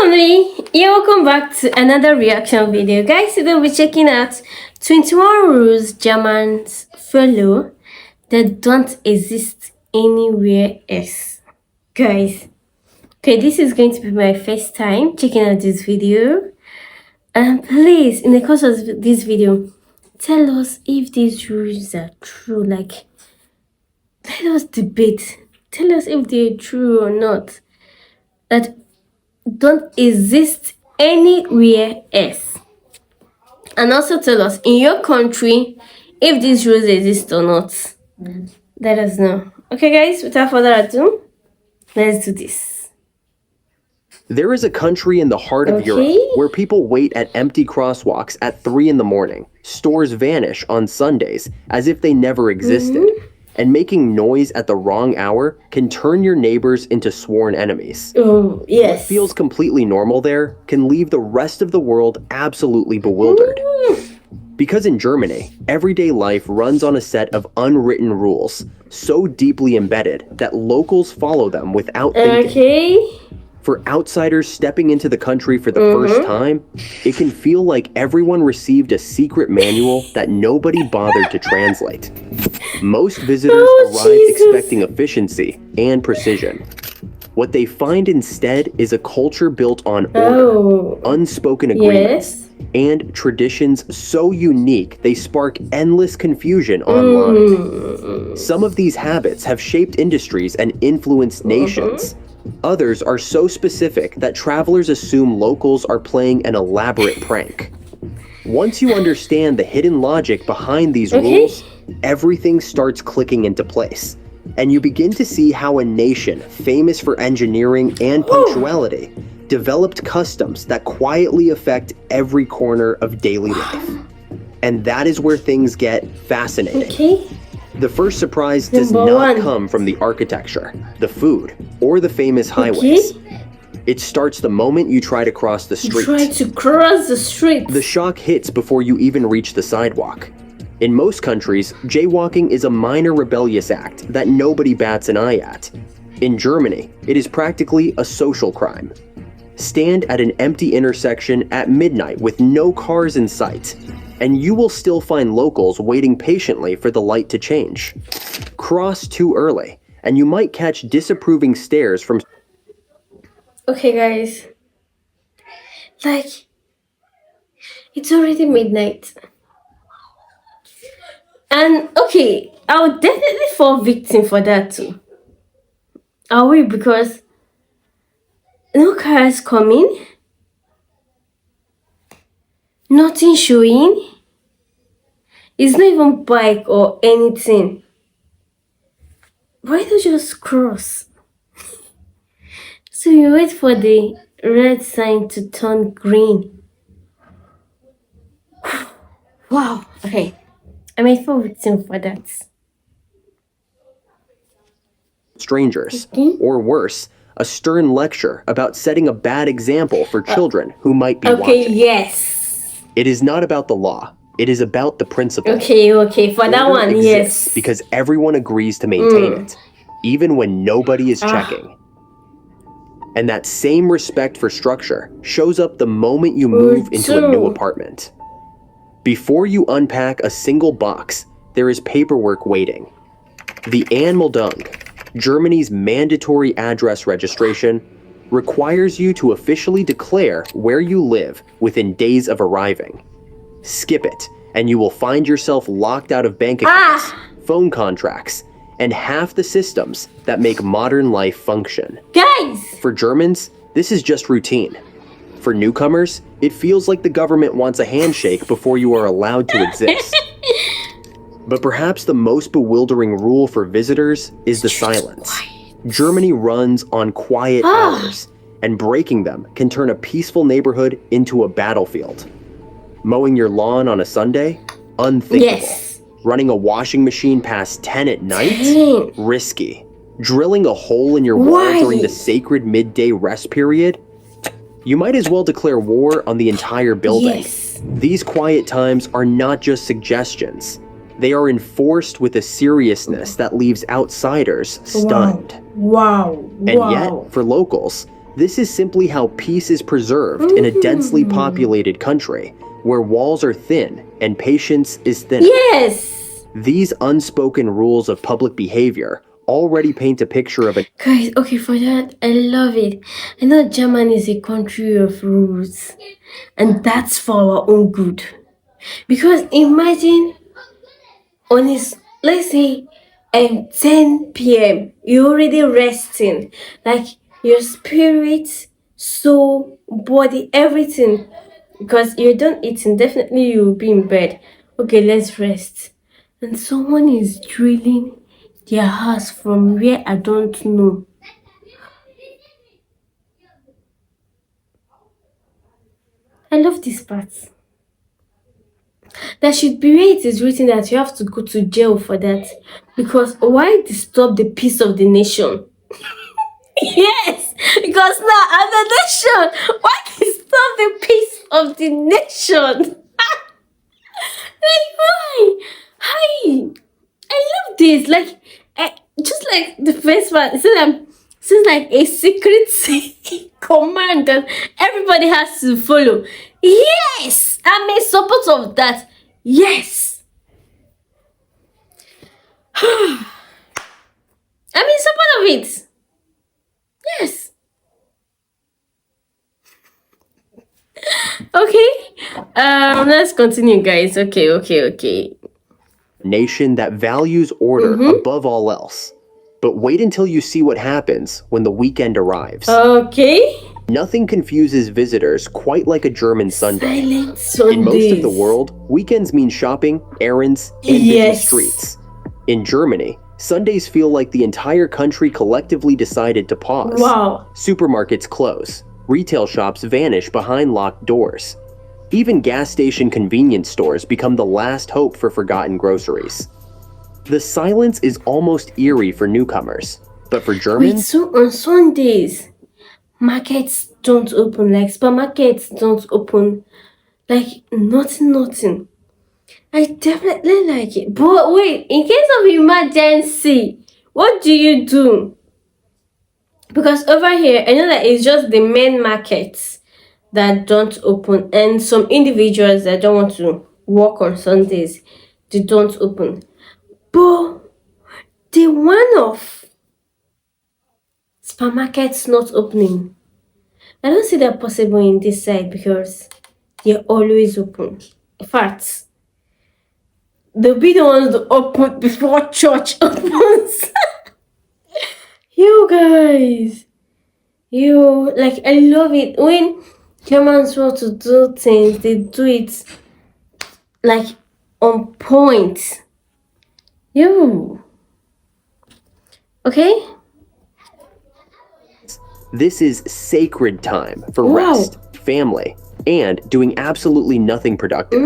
family, yeah, welcome back to another reaction video. Guys, today we'll be checking out 21 rules Germans follow that don't exist anywhere else. Guys, okay, this is going to be my first time checking out this video. And please, in the course of this video, tell us if these rules are true. Like, let us debate. Tell us if they're true or not. That don't exist anywhere else. And also tell us in your country if these rules exist or not. Let us know. Okay guys, without further ado, let's do this. There is a country in the heart of Europe where people wait at empty crosswalks at 3 in the morning. Stores vanish on Sundays as if they never existed. And making noise at the wrong hour can turn your neighbors into sworn enemies. Oh, yes. What feels completely normal there can leave the rest of the world absolutely bewildered. Because in Germany, everyday life runs on a set of unwritten rules, so deeply embedded that locals follow them without thinking. For outsiders stepping into the country for the first time, it can feel like everyone received a secret manual that nobody bothered to translate. Most visitors arrive expecting efficiency and precision. What they find instead is a culture built on order, unspoken agreements, and traditions so unique they spark endless confusion online. Some of these habits have shaped industries and influenced nations. Others are so specific that travelers assume locals are playing an elaborate prank. Once you understand the hidden logic behind these rules, everything starts clicking into place. And you begin to see how a nation famous for engineering and punctuality developed customs that quietly affect every corner of daily life. And that is where things get fascinating. The first surprise does not come from the architecture, the food, or the famous highways. It starts the moment you try to cross the street. The shock hits before you even reach the sidewalk. In most countries, jaywalking is a minor rebellious act that nobody bats an eye at. In Germany, it is practically a social crime. Stand at an empty intersection at midnight with no cars in sight, and you will still find locals waiting patiently for the light to change. Cross too early, and you might catch disapproving stares from... Okay guys, like, it's already midnight. And okay, I would definitely fall victim for that too. I will, because no cars coming, nothing showing. It's not even bike or anything. Why don't you just cross? So you wait for the red sign to turn green. Wow. Okay. I may fall victim for that. Strangers, or worse, a stern lecture about setting a bad example for children who might be watching. Yes. It is not about the law. It is about the principle. Okay, for that one, yes. Because everyone agrees to maintain it, even when nobody is checking. And that same respect for structure shows up the moment you move into a new apartment. Before you unpack a single box, there is paperwork waiting. The Anmeldung, Germany's mandatory address registration, requires you to officially declare where you live within days of arriving. Skip it, and you will find yourself locked out of bank accounts, phone contracts, and half the systems that make modern life function. Guys! For Germans, this is just routine. For newcomers, it feels like the government wants a handshake before you are allowed to exist. But perhaps the most bewildering rule for visitors is the silence. Germany runs on quiet hours, and breaking them can turn a peaceful neighborhood into a battlefield. Mowing your lawn on a Sunday? Unthinkable. Running a washing machine past 10 at night? Risky. Drilling a hole in your wall during the sacred midday rest period? You might as well declare war on the entire building. These quiet times are not just suggestions. They are enforced with a seriousness that leaves outsiders stunned. And yet, for locals, This is simply how peace is preserved in a densely populated country, where walls are thin and patience is thinner. Yes! These unspoken rules of public behavior already paint a picture of a Guys, okay, for that, I love it. I know Germany is a country of rules, and that's for our own good. Because imagine on his, let's say, 10 p.m., you're already resting, like your spirit, soul, body, everything. Because you're done eating, definitely you'll be in bed. Okay, let's rest. And someone is drilling their house from where I don't know. I love this part. There should be where it is written that you have to go to jail for that. Because why disturb the peace of the nation? Yes, because now I'm the nation. Why disturb the peace of the nation? Like why? Hi, I love this. Like, just like the first one, it seems like a secret command that everybody has to follow. Yes, I'm in support of that. Yes, I'm in support of it. Yes. Okay. Let's continue, guys. Okay. nation that values order above all else. But wait until you see what happens when the weekend arrives. Okay. Nothing confuses visitors quite like a German Sunday. Silent Sundays. In most of the world, weekends mean shopping, errands, and busy Yes. streets. In Germany, Sundays feel like the entire country collectively decided to pause. Wow. Supermarkets close. Retail shops vanish behind locked doors. Even gas station convenience stores become the last hope for forgotten groceries. The silence is almost eerie for newcomers, but for Wait, Germans, so on Sundays, markets don't open, like supermarkets don't open, like nothing. I definitely like it. But wait, in case of emergency, what do you do? Because over here, I know that it's just the main markets that don't open, and some individuals that don't want to work on Sundays, they don't open. But the one of supermarkets not opening, I don't see that possible in this side because they're always open. In fact, they'll be the ones to open before church opens. You guys, like, I love it when Germans want to do things, they do it like on point. Okay. this is sacred time for Wow. rest, family, and doing absolutely nothing productive.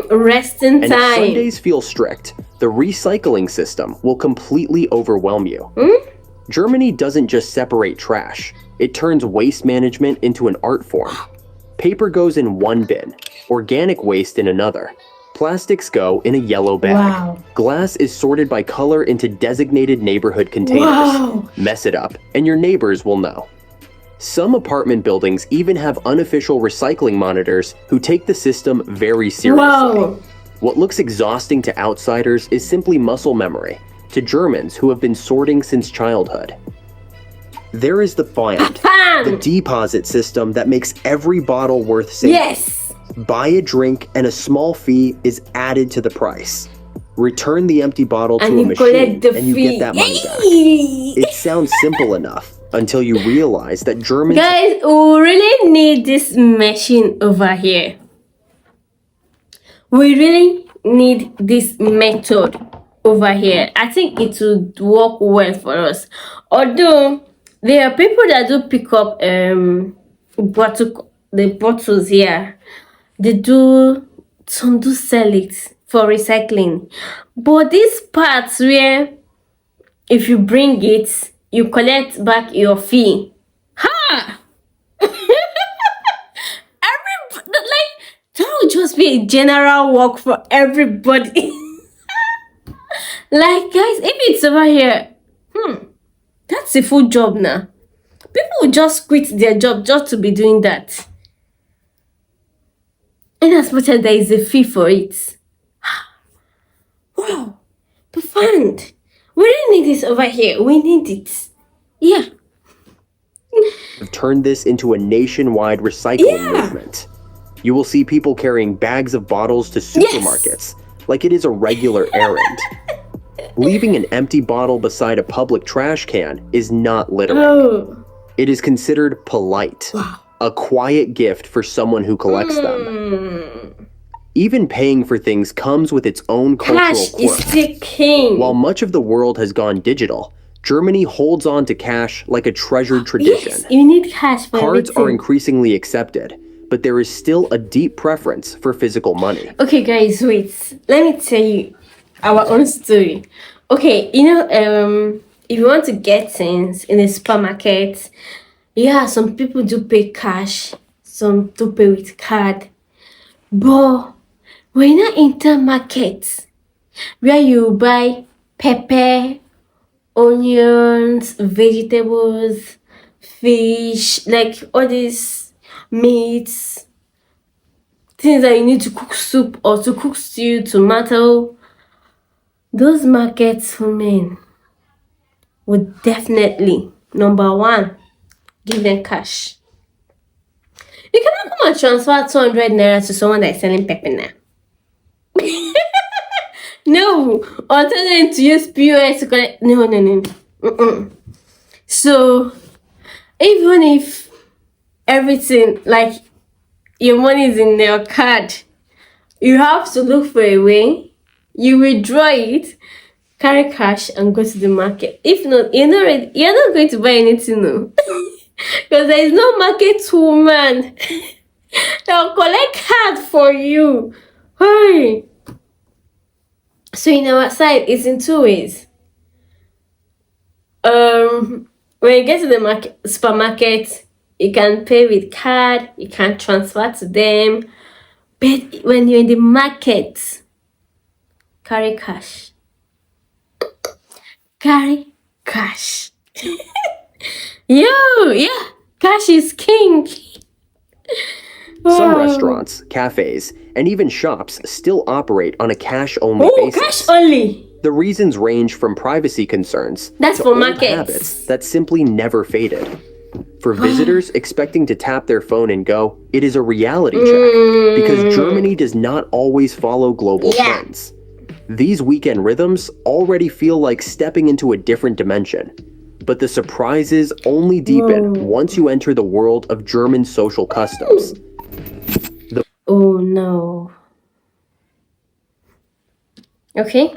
Resting And if time. Sundays feel strict, the recycling system will completely overwhelm you. Germany doesn't just separate trash, it turns waste management into an art form. Paper goes in one bin, organic waste in another. Plastics go in a yellow bag. Wow. Glass is sorted by color into designated neighborhood containers. Wow. Mess it up, and your neighbors will know. Some apartment buildings even have unofficial recycling monitors who take the system very seriously. Wow. What looks exhausting to outsiders is simply muscle memory to Germans who have been sorting since childhood. There is the fund, the deposit system that makes every bottle worth saving. Yes. Buy a drink and a small fee is added to the price. Return the empty bottle to And a you machine collect the and you fee. get that money back. Hey! It sounds simple enough until you realize that Germans Guys, we really need this machine over here. We really need this method over here. I think it would work well for us. Although there are people that do pick up the bottles here. Some do sell it for recycling. But these parts where if you bring it, you collect back your fee. Ha! That would just be a general work for everybody. Like, guys, if it's over here, that's a full job now. People will just quit their job just to be doing that. And as much as there is a fee for it. Wow. Profound. We don't need this over here. We need it. Yeah. Have turned this into a nationwide recycling movement. You will see people carrying bags of bottles to supermarkets like it is a regular errand. Leaving an empty bottle beside a public trash can is not littering. Oh. It is considered polite, a quiet gift for someone who collects them. Even paying for things comes with its own cultural Cash quirk. is still king. While much of the world has gone digital, Germany holds on to cash like a treasured tradition. Yes, you need cash for Cards everything. are increasingly accepted, but there is still a deep preference for physical money. Okay, guys, wait. Let me tell you our own story. Okay, if you want to get things in a supermarket, some people do pay cash, some do pay with card. But when you enter market where you buy pepper, onions, vegetables, fish, like all these meats, things that you need to cook soup or to cook stew, tomato, those markets women would definitely, number one, give them cash. You cannot come and transfer 200 naira to someone that is selling pepper now. No, or tell them to use POS to collect. No. Mm-mm. So, even if everything, like your money is in your card, you have to look for a way. You withdraw it, carry cash, and go to the market. If not, you're not going to buy anything, no. Because there is no market woman that will collect card for you. Hey. So in our side, it's in two ways. When you get to the supermarket, you can pay with card, you can transfer to them. But when you're in the market, carry cash. Carry cash. Cash is king. Some Wow. restaurants, cafes, and even shops still operate on a cash-only Oh, basis. cash only. The reasons range from privacy concerns That's to for old markets. habits that simply never faded. For visitors expecting to tap their phone and go, it is a reality check because Germany does not always follow global trends. These weekend rhythms already feel like stepping into a different dimension. But the surprises only deepen once you enter the world of German social customs. Oh no. Okay.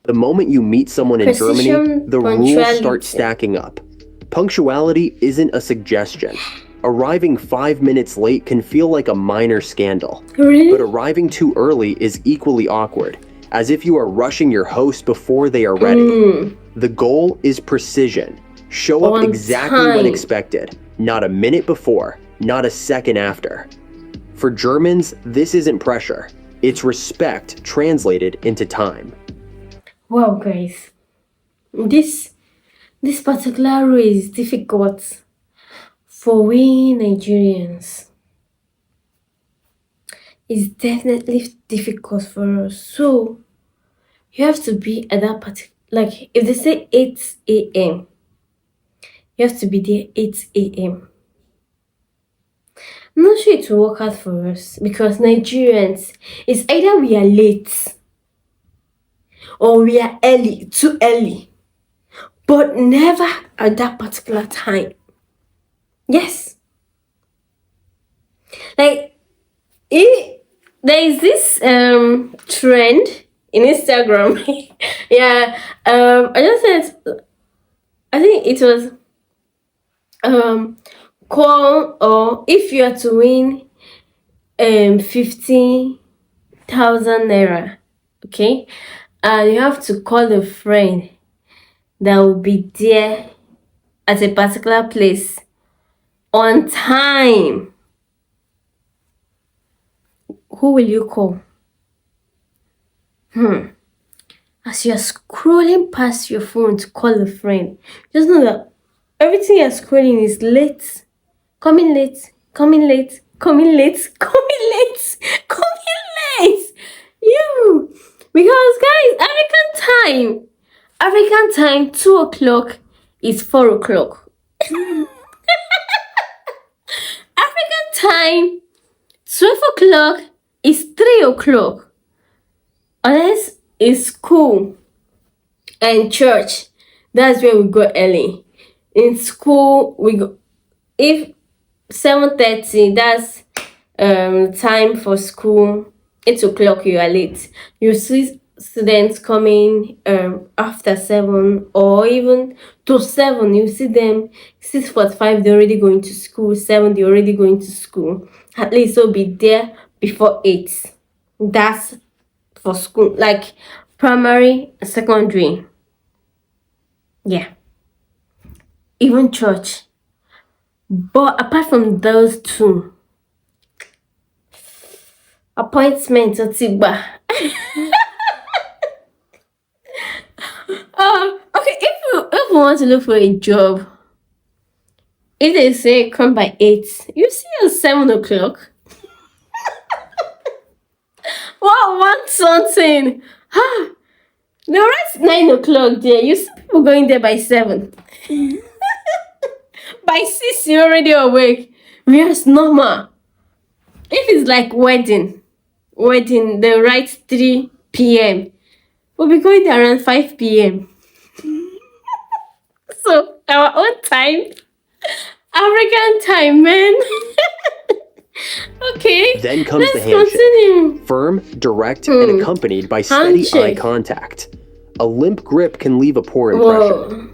The moment you meet someone in Germany, Precision, the rules punctuality. start stacking up. Punctuality isn't a suggestion. Arriving 5 minutes late can feel like a minor scandal. Really? But arriving too early is equally awkward, as if you are rushing your host before they are ready. The goal is precision. Show up On exactly when time. expected, not a minute before, not a second after. For Germans, this isn't pressure. It's respect translated into time. Wow, guys. This particular rule is difficult for we Nigerians. It's definitely difficult for us. So you have to be at that particular, like if they say 8 a.m., you have to be there 8 a.m. I'm not sure it will work out for us because Nigerians, it's either we are late or we are early, too early, but never at that particular time. Yes. Like, there is this trend in Instagram. I just said, I think it was call, or if you are to win 50,000 naira, okay, and you have to call a friend that will be there at a particular place on time. Who will you call? As you're scrolling past your phone to call a friend, just know that everything you're scrolling is late. Coming late, coming late, coming late, coming late, coming late. You, because guys, African time, 2 o'clock is 4 o'clock. African time, 12 o'clock is 3 o'clock. Unless it's school and church, that's where we go early. In school, we go if 7:30, that's time for school. 8 o'clock you are late. You see students coming after 7, or even to 7. You see them 6:45, they're already going to school. 7, they're already going to school. At least they'll be there before 8. That's for school, like primary, secondary. Yeah, even church. But apart from those two, appointment or tiba. Okay, if you want to look for a job, if they say come by 8, you see at 7 o'clock. Wow, want something? The rest 9 o'clock there. You see people going there by 7. By 6, you're already awake. Whereas normal, if it's like wedding, they write 3 p.m. We'll be going there around 5 p.m. So our own time, African time, man. Okay. Then comes let's the handshake. Continue. Firm, direct, and accompanied by steady eye contact. A limp grip can leave a poor impression. Whoa.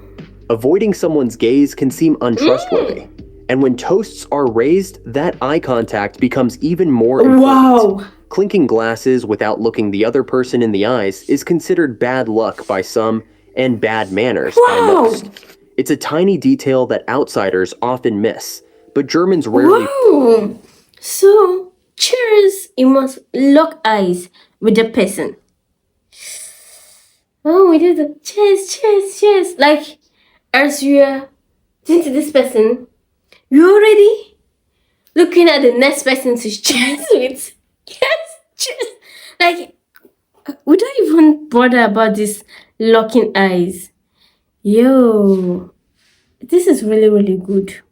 Avoiding someone's gaze can seem untrustworthy. And when toasts are raised, that eye contact becomes even more important. Wow. Clinking glasses without looking the other person in the eyes is considered bad luck by some and bad manners by most. It's a tiny detail that outsiders often miss, but Germans rarely... Wow. So, cheers, you must lock eyes with the person. Oh, we do the cheers. Like, as you're into this person, you're already looking at the next person to cheers with. Yes, cheers. Like, we don't even bother about this locking eyes. Yo, this is really, really good.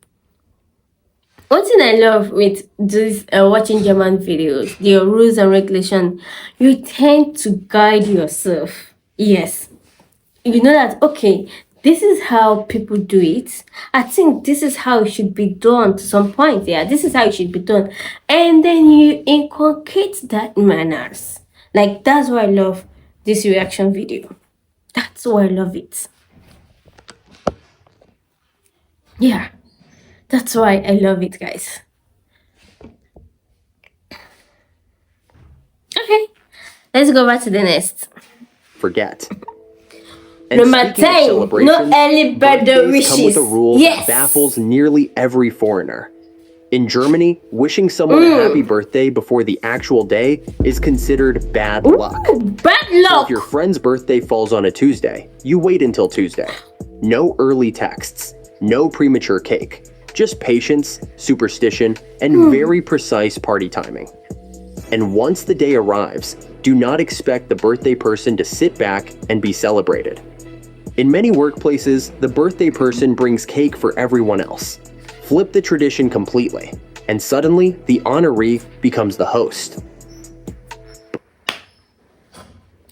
One thing I love with this watching German videos, their rules and regulations, you tend to guide yourself. Yes, you know that, okay, this is how people do it. I think this is how it should be done to some point. Yeah, this is how it should be done. And then you inculcate that manners. Like, that's why I love this reaction video. That's why I love it. Yeah, that's why I love it, guys. Okay, let's go back to the next. Forget. And Number 10, no early birthday wishes. Come with a rule that baffles nearly every foreigner. In Germany, wishing someone a happy birthday before the actual day is considered bad luck. Bad luck! So if your friend's birthday falls on a Tuesday, you wait until Tuesday. No early texts, no premature cake, just patience, superstition, and very precise party timing. And once the day arrives, do not expect the birthday person to sit back and be celebrated. In many workplaces, the birthday person brings cake for everyone else. Flip the tradition completely, and suddenly the honoree becomes the host.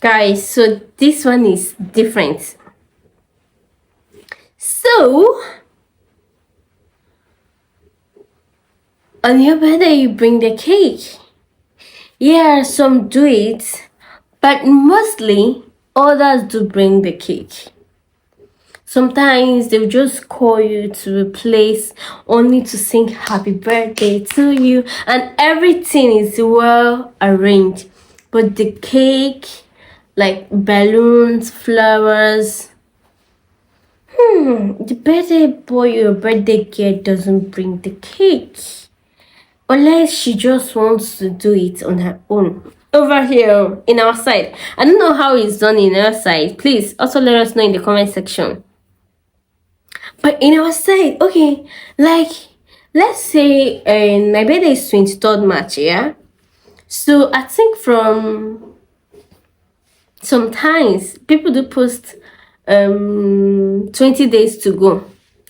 Guys, so this one is different. So, on your birthday, you bring the cake. Yeah, some do it, but mostly others do bring the cake. Sometimes they'll just call you to a place only to sing happy birthday to you, and everything is well arranged. But the cake, like balloons, flowers, the birthday boy or birthday girl doesn't bring the cake. Unless she just wants to do it on her own. Over here, in our side. I don't know how it's done in our side. Please, also let us know in the comment section. But in our side, okay, like let's say my birthday is 23rd March, yeah. So I think from sometimes people do post 20 days to go,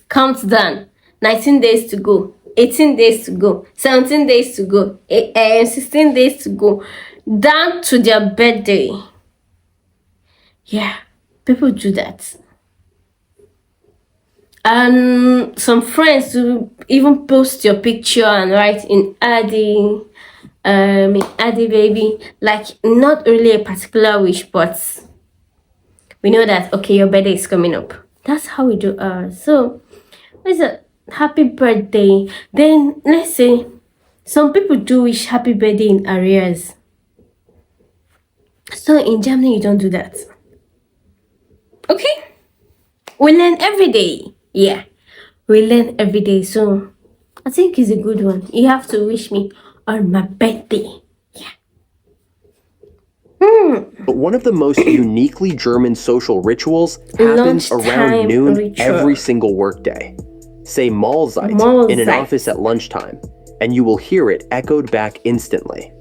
countdown, 19 days to go, 18 days to go, 17 days to go, 16 days to go, down to their birthday. Yeah, people do that. And some friends do even post your picture and write in Addy baby, like not really a particular wish, but we know that okay, your birthday is coming up. That's how we do ours. So it's a happy birthday. Then let's say some people do wish happy birthday in arrears. So in Germany you don't do that. Okay? We learn every day. Yeah. We learn every day. So I think it's a good one. You have to wish me on my birthday. But one of the most uniquely German social rituals happens around Lunchtime noon ritual. every single workday. Say Mahlzeit in an Mahlzeit. office at lunchtime, and you will hear it echoed back instantly.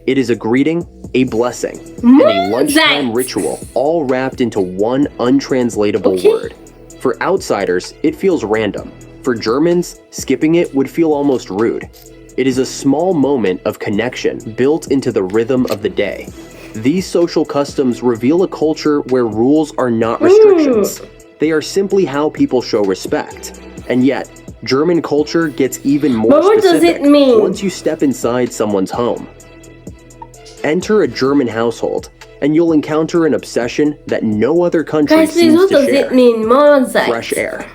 It is a greeting, a blessing, and a lunchtime Mahlzeit. ritual, all wrapped into one untranslatable Okay. word. For outsiders, it feels random. For Germans, skipping it would feel almost rude. It is a small moment of connection built into the rhythm of the day. These social customs reveal a culture where rules are not restrictions. They are simply how people show respect. And yet, German culture gets even more But what does specific it mean? once you step inside someone's home. Enter a German household, and you'll encounter an obsession that no other country Guys, please, seems what to does share. it mean? Mahlzeit. Fresh air.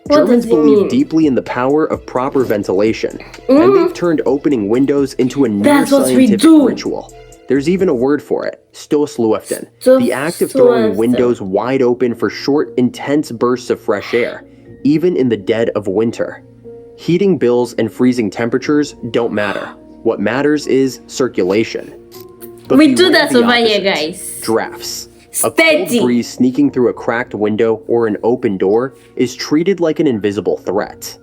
What Germans does it believe mean? deeply in the power of proper ventilation, and they've turned opening windows into a That's what we near-scientific do. ritual. There's even a word for it, Stoßlüften, the act of throwing Stoßlüften. windows wide open for short, intense bursts of fresh air, even in the dead of winter. Heating bills and freezing temperatures don't matter. What matters is circulation. But We do beware that the over here, opposite. guys. Drafts. A Steady. cold breeze sneaking through a cracked window or an open door is treated like an invisible threat.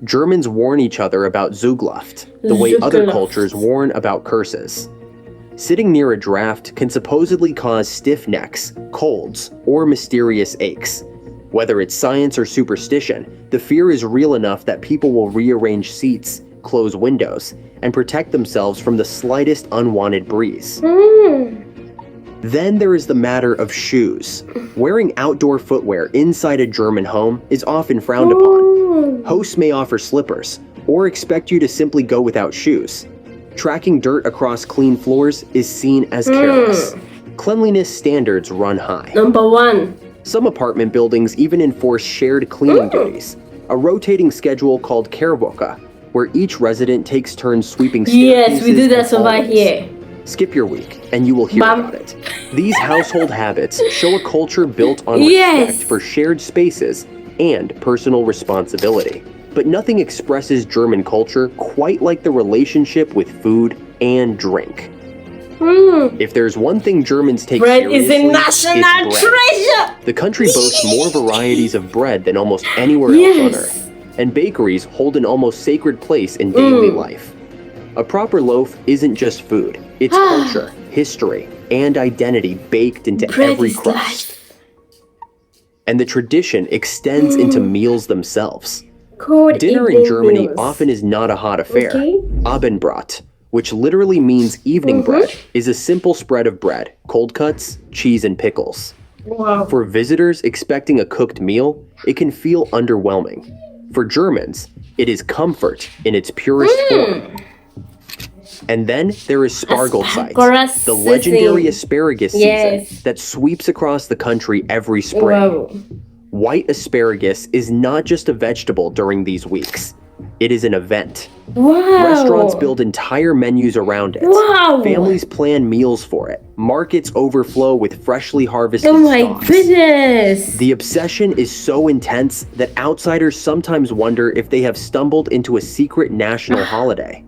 Germans warn each other about Zugluft, the way other Zugluft. cultures warn about curses. Sitting near a draft can supposedly cause stiff necks, colds, or mysterious aches. Whether it's science or superstition, the fear is real enough that people will rearrange seats, close windows, and protect themselves from the slightest unwanted breeze. Then there is the matter of shoes. Wearing outdoor footwear inside a German home is often frowned upon. Hosts may offer slippers, or expect you to simply go without shoes. Tracking dirt across clean floors is seen as careless. Cleanliness standards run high. Number one. Some apartment buildings even enforce shared cleaning duties, a rotating schedule called Kehrwoche, where each resident takes turns sweeping staircases Yes, we do and that over hallways. here. Skip your week, and you will hear Bam. about it. These household habits show a culture built on Yes. respect for shared spaces and personal responsibility. But nothing expresses German culture quite like the relationship with food and drink. If there's one thing Germans take Bread seriously, is a national it's bread. treasure. The country boasts more varieties of bread than almost anywhere else on Yes. earth, and bakeries hold an almost sacred place in daily life. A proper loaf isn't just food, it's culture, history, and identity baked into Bread every is crust. life. And the tradition extends into meals themselves. Cold Dinner in evening Germany meals. often is not a hot affair. Okay. Abendbrot, which literally means evening bread, is a simple spread of bread, cold cuts, cheese, and pickles. Wow. For visitors expecting a cooked meal, it can feel underwhelming. For Germans, it is comfort in its purest form. And then there is Spargelzeit, Asparagus the legendary season. asparagus Yes. season that sweeps across the country every spring. Wow. White asparagus is not just a vegetable during these weeks. It is an event. Wow. Restaurants build entire menus around it. Wow. Families plan meals for it. Markets overflow with freshly harvested Oh my stalks. goodness. The obsession is so intense that outsiders sometimes wonder if they have stumbled into a secret national holiday.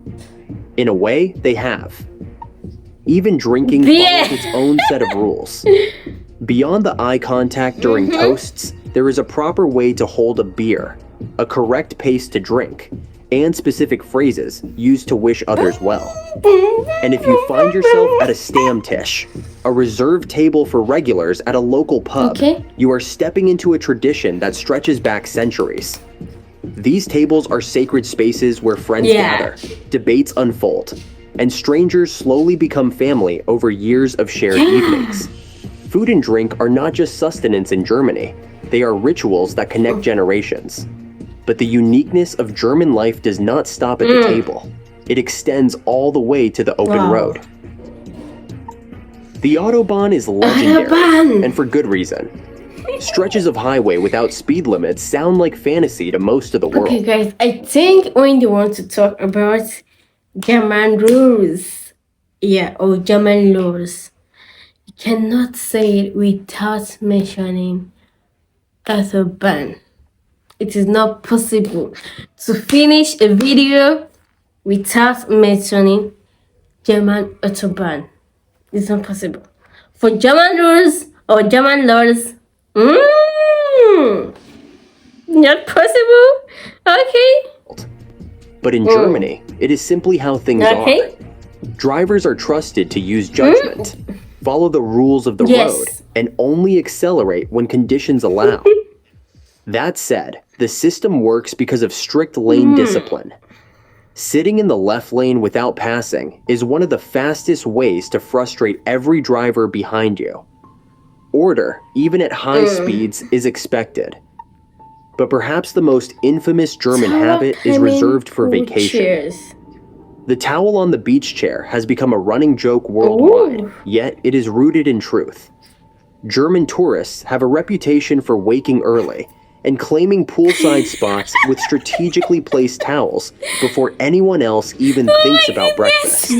In a way, they have. Even drinking Yeah. follows its own set of rules. Beyond the eye contact during toasts, There is a proper way to hold a beer, a correct pace to drink, and specific phrases used to wish others well. And if you find yourself at a Stammtisch, a reserved table for regulars at a local pub, you are stepping into a tradition that stretches back centuries. These tables are sacred spaces where friends gather, debates unfold, and strangers slowly become family over years of shared evenings. Food and drink are not just sustenance in Germany, they are rituals that connect generations. But the uniqueness of German life does not stop at the table. It extends all the way to the open road. The Autobahn is legendary, and for good reason. Stretches of highway without speed limits sound like fantasy to most of the world. Okay, guys, I think when you want to talk about German rules, or German laws, you cannot say it without mentioning Autobahn. It is not possible to finish a video without mentioning German Autobahn. It's not possible. For German rules or German laws, not possible. Okay. But in Germany, it is simply how things are. Drivers are trusted to use judgment, follow the rules of the road, and only accelerate when conditions allow. That said, the system works because of strict lane discipline. Sitting in the left lane without passing is one of the fastest ways to frustrate every driver behind you. Order, even at high speeds, is expected. But perhaps the most infamous German habit is reserved for vacation. The towel on the beach chair has become a running joke worldwide, yet it is rooted in truth. German tourists have a reputation for waking early and claiming poolside spots with strategically placed towels before anyone else even thinks about breakfast.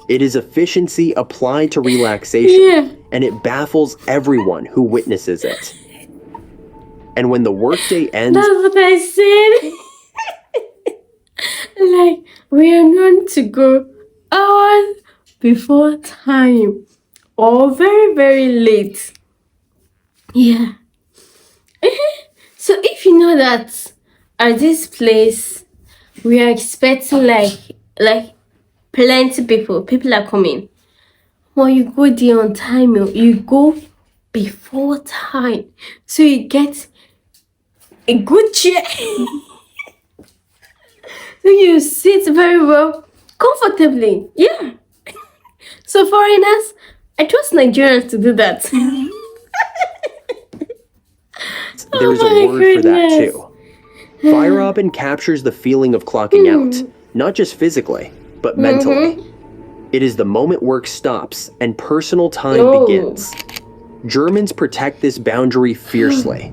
It is efficiency applied to relaxation, and it baffles everyone who witnesses it. And when the workday ends... That's what I said. Like, we are known to go hours before time or very, very late. Yeah. So if you know that at this place we are expecting like plenty people are coming, well, you go there on time. You go before time, so you get a good chair. So you sit very well, comfortably. Yeah. So foreigners, I trust Nigerians to do that. There's a word for that too. Feierabend captures the feeling of clocking out, not just physically, but mentally. It is the moment work stops and personal time begins. Germans protect this boundary fiercely.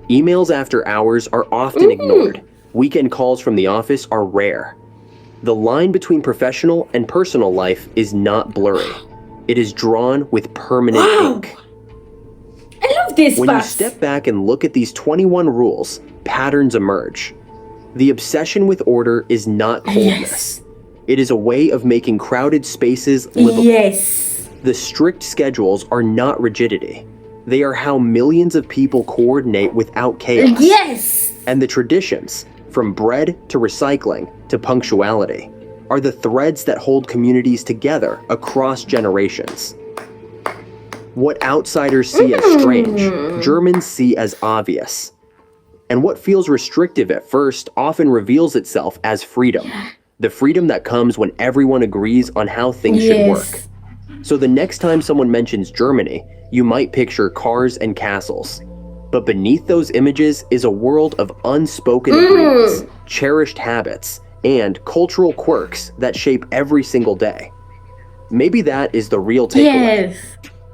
Emails after hours are often ignored. Weekend calls from the office are rare. The line between professional and personal life is not blurry. It is drawn with permanent ink. I love this When you step back and look at these 21 rules, patterns emerge. The obsession with order is not coldness. It is a way of making crowded spaces livable. The strict schedules are not rigidity. They are how millions of people coordinate without chaos. And the traditions, from bread to recycling to punctuality, are the threads that hold communities together across generations. What outsiders see as strange, Germans see as obvious. And what feels restrictive at first often reveals itself as freedom. The freedom that comes when everyone agrees on how things should work. So the next time someone mentions Germany, you might picture cars and castles. But beneath those images is a world of unspoken agreements, cherished habits, and cultural quirks that shape every single day. Maybe that is the real takeaway.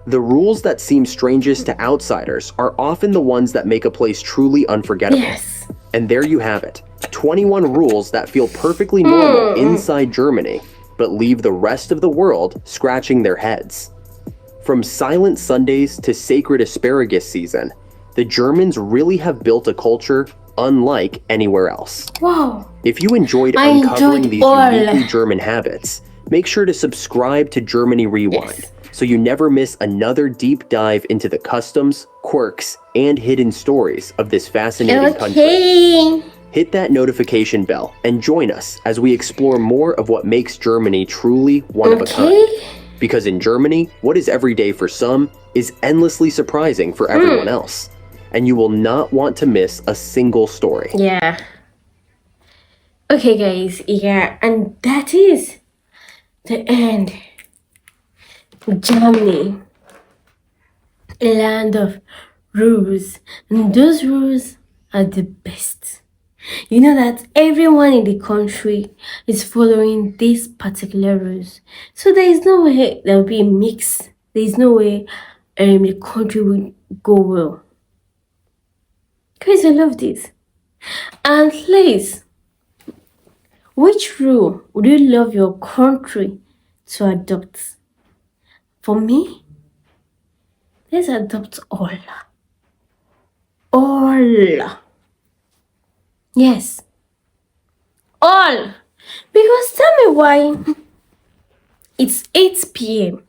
The rules that seem strangest to outsiders are often the ones that make a place truly unforgettable. And there you have it, 21 rules that feel perfectly normal inside Germany, but leave the rest of the world scratching their heads. From silent Sundays to sacred asparagus season, the Germans really have built a culture unlike anywhere else. If you enjoyed uncovering these uniquely German habits, make sure to subscribe to Germany Rewind so you never miss another deep dive into the customs, quirks, and hidden stories of this fascinating country. Okay. Hit that notification bell and join us as we explore more of what makes Germany truly one of a kind. Because in Germany, what is every day for some is endlessly surprising for everyone else. And you will not want to miss a single story. Yeah. Okay, guys. Yeah, and that is the end. Germany, a land of rules, and those rules are the best. You know that everyone in the country is following these particular rules, so there is no way there will be a mix. There is no way the country will go well. Guys, I love this. And please, which rule would you love your country to adopt? For me, let's adopt all. All. Yes. All. Because tell me why it's 8 p.m.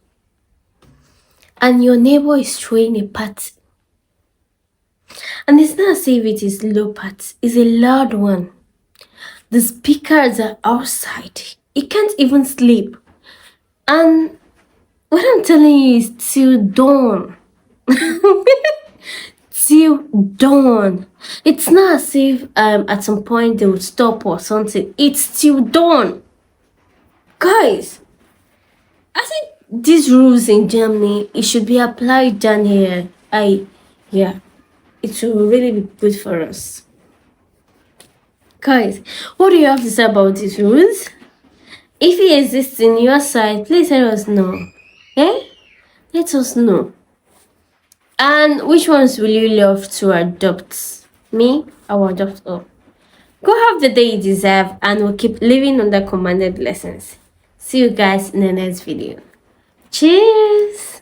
and your neighbor is throwing a party. And it's not as if it is low party, it's a loud one. The speakers are outside. You can't even sleep. And what I'm telling you is till dawn. Till dawn. It's not as if at some point they would stop or something. It's till dawn. Guys, I think these rules in Germany, it should be applied down here. Yeah, it will really be good for us. Guys, what do you have to say about these rules? If it exists in your side, please let us know. Let us know. And which ones will you love to adopt? Me, I will adopt all. Go have the day you deserve, and we'll keep living under commanded lessons. See you guys in the next video. Cheers!